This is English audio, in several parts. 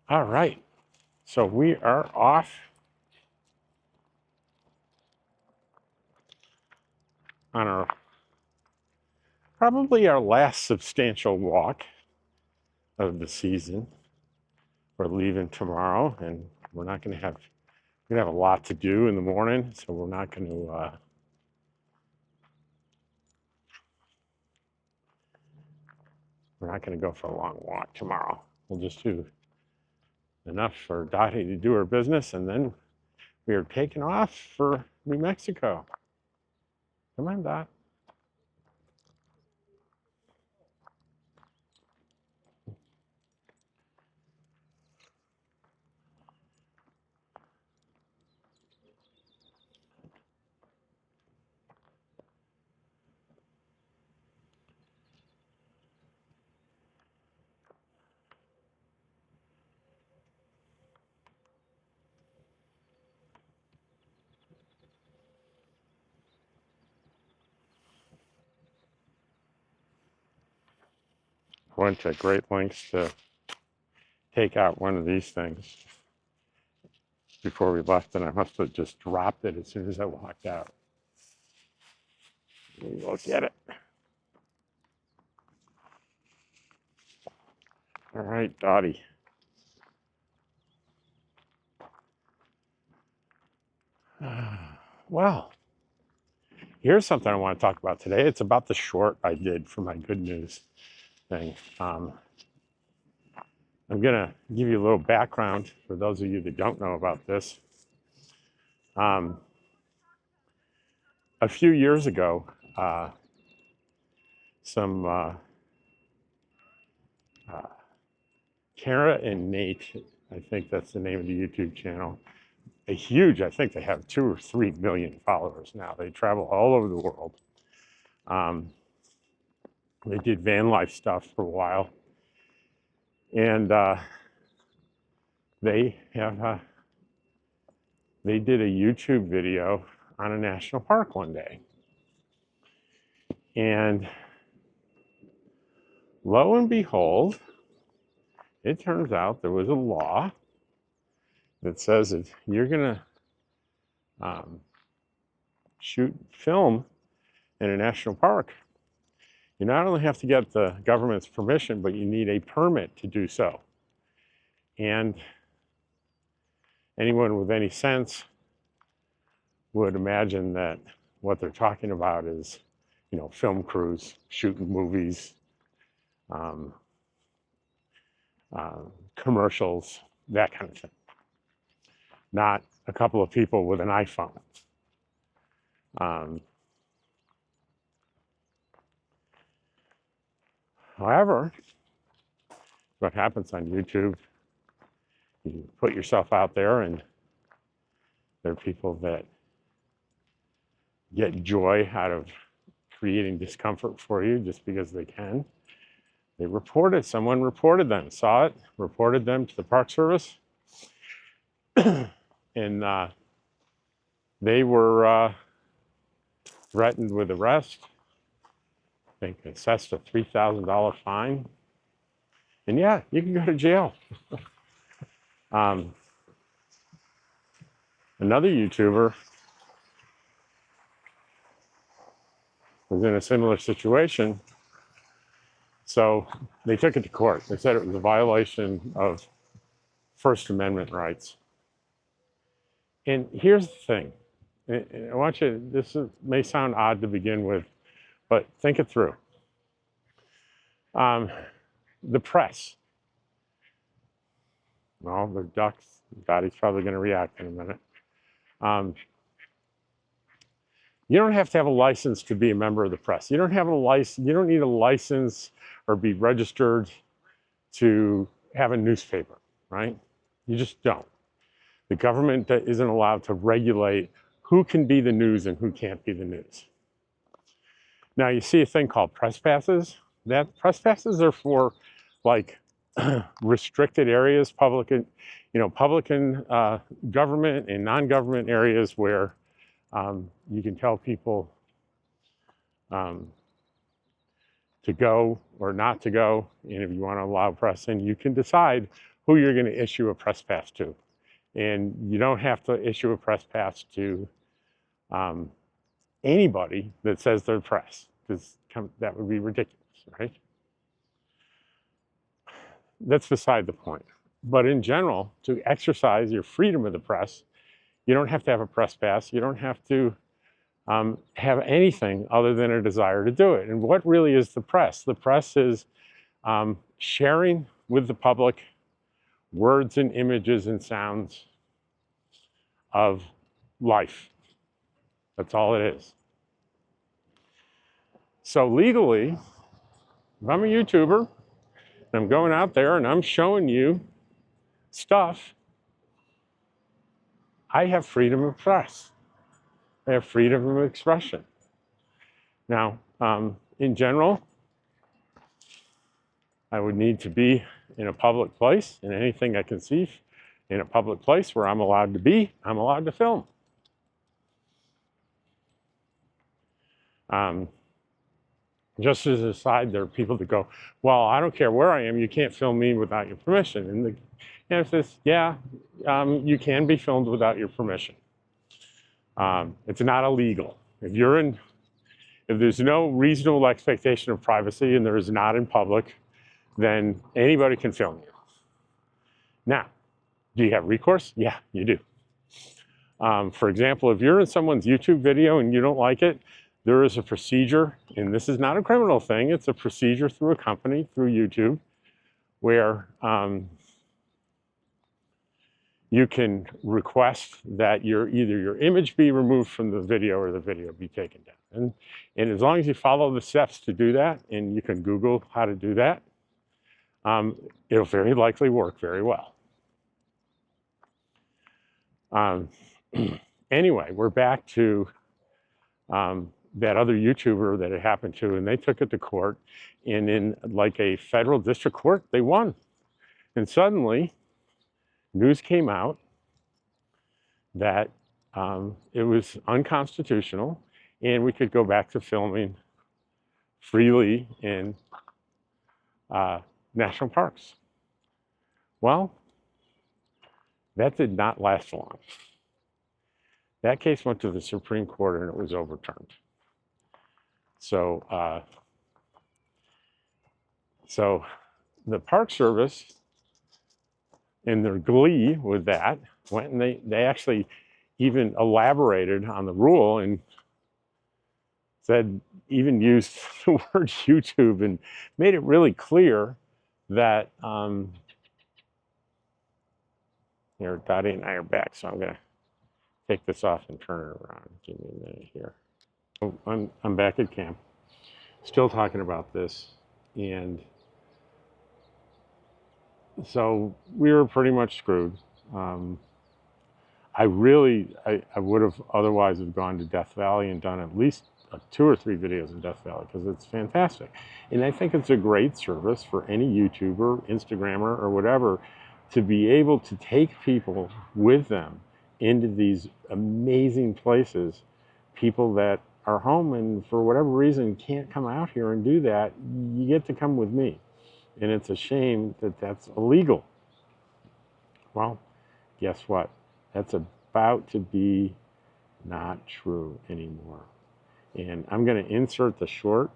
All right, so we are off on probably our last substantial walk of the season. We're leaving tomorrow, and we're going to have a lot to do in the morning, so we're not going to go for a long walk tomorrow. We'll just do enough for Dottie to do her business, and then we are taking off for New Mexico. Come on, Dot. Went to great lengths to take out one of these things before we left, and I must have just dropped it as soon as I walked out. We'll get it. All right, Dottie. Well, here's something I want to talk about today. It's about the short I did for my good news thing. I'm going to give you a little background for those of you that don't know about this. A few years ago, Kara and Nate, I think that's the name of the YouTube channel, I think they have 2 or 3 million followers now. They travel all over the world. They did van life stuff for a while. And they did a YouTube video on a national park one day. And lo and behold, it turns out there was a law that says if you're going to shoot film in a national park, you not only have to get the government's permission, but you need a permit to do so. And anyone with any sense would imagine that what they're talking about is, film crews shooting movies, commercials, that kind of thing. Not a couple of people with an iPhone. However, what happens on YouTube, you put yourself out there, and there are people that get joy out of creating discomfort for you just because they can. Someone reported them, saw it, reported them to the Park Service, and they were threatened with arrest. I think assessed a $3,000 fine. And yeah, you can go to jail. Another YouTuber was in a similar situation. So they took it to court. They said it was a violation of First Amendment rights. And here's the thing. I want you, may sound odd to begin with, but think it through. The press. Well, the ducks, Dottie's probably going to react in a minute. You don't have to have a license to be a member of the press. You don't have a license. You don't need a license or be registered to have a newspaper, right? You just don't. The government isn't allowed to regulate who can be the news and who can't be the news. Now you see a thing called press passes. That press passes are for like restricted areas, public and government and non-government areas where you can tell people to go or not to go. And if you want to allow press in, you can decide who you're going to issue a press pass to. And you don't have to issue a press pass to anybody that says they're press, because that would be ridiculous, right? That's beside the point. But in general, to exercise your freedom of the press, you don't have to have a press pass. You don't have to have anything other than a desire to do it. And what really is the press? The press is sharing with the public words and images and sounds of life. That's all it is. So legally, if I'm a YouTuber and I'm going out there and I'm showing you stuff, I have freedom of press. I have freedom of expression. Now, in general, I would need to be in a public place, and anything I can see in a public place where I'm allowed to be, I'm allowed to film. Just as an aside, there are people that go, well, I don't care where I am, you can't film me without your permission. And the answer is, yeah, you can be filmed without your permission. It's not illegal. If there's no reasonable expectation of privacy and there is not in public, then anybody can film you. Now, do you have recourse? Yeah, you do. For example, if you're in someone's YouTube video and you don't like it, there is a procedure, and this is not a criminal thing, it's a procedure through a company, through YouTube, where you can request that either your image be removed from the video or the video be taken down. And as long as you follow the steps to do that, and you can Google how to do that, it'll very likely work very well. Anyway, we're back to that other YouTuber that it happened to, and they took it to court, and in like a federal district court, they won. And suddenly, news came out that it was unconstitutional, and we could go back to filming freely in national parks. Well, that did not last long. That case went to the Supreme Court and it was overturned. So the Park Service, in their glee with that, went and they actually even elaborated on the rule and said, even used the word YouTube and made it really clear that, here, Dottie and I are back, so I'm gonna take this off and turn it around. Give me a minute here. So I'm back at camp, still talking about this, and so we were pretty much screwed. I would have otherwise have gone to Death Valley and done at least 2 or 3 videos in Death Valley because it's fantastic. And I think it's a great service for any YouTuber, Instagrammer, or whatever to be able to take people with them into these amazing places, people that are home and for whatever reason can't come out here and do that. You get to come with me. And it's a shame that that's illegal. Well, guess what? That's about to be not true anymore. And I'm going to insert the short.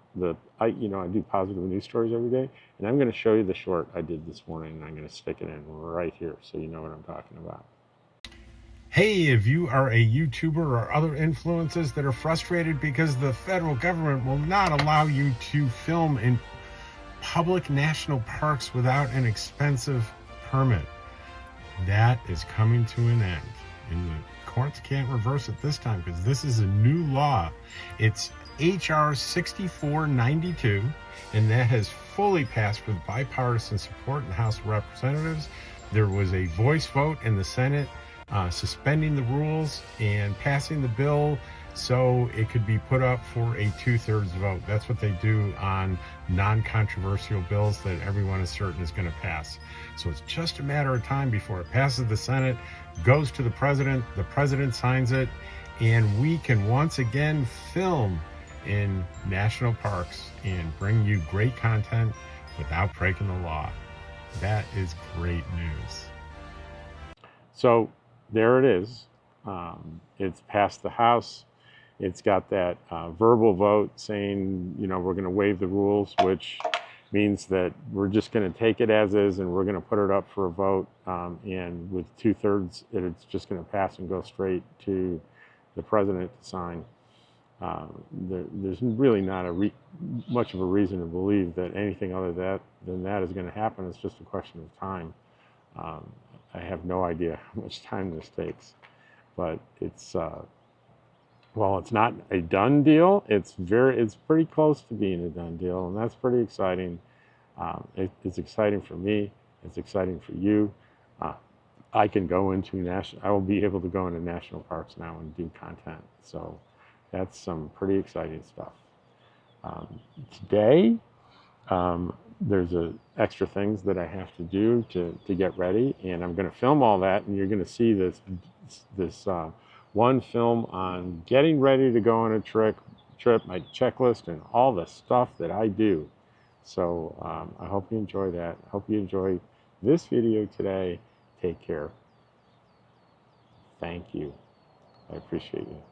I do positive news stories every day, and I'm going to show you the short I did this morning, and I'm going to stick it in right here so you know what I'm talking about. Hey, if you are a YouTuber or other influencers that are frustrated because the federal government will not allow you to film in public national parks without an expensive permit, that is coming to an end. And the courts can't reverse it this time because this is a new law. It's HR 6492, and that has fully passed with bipartisan support in the House of Representatives. There was a voice vote in the Senate suspending the rules and passing the bill so it could be put up for a 2/3 vote. That's what they do on non-controversial bills that everyone is certain is going to pass. So it's just a matter of time before it passes the Senate, goes to the president signs it, and we can once again film in national parks and bring you great content without breaking the law. That is great news. So there it is. It's passed the House. It's got that verbal vote saying, you know, we're going to waive the rules, which means that we're just going to take it as is and we're going to put it up for a vote. And with 2/3, it's just going to pass and go straight to the president to sign. There's really not much of a reason to believe that anything other than that is going to happen. It's just a question of time. I have no idea how much time this takes, but it's well, it's not a done deal. It's pretty close to being a done deal, and that's pretty exciting. It's exciting for me. It's exciting for you. I can go into I will be able to go into national parks now and do content. So that's some pretty exciting stuff. Today, there's extra things that I have to do to get ready, and I'm going to film all that, and you're going to see this one film on getting ready to go on a trip, my checklist, and all the stuff that I do. So I hope you enjoy that. I hope you enjoy this video today. Take care. Thank you. I appreciate you.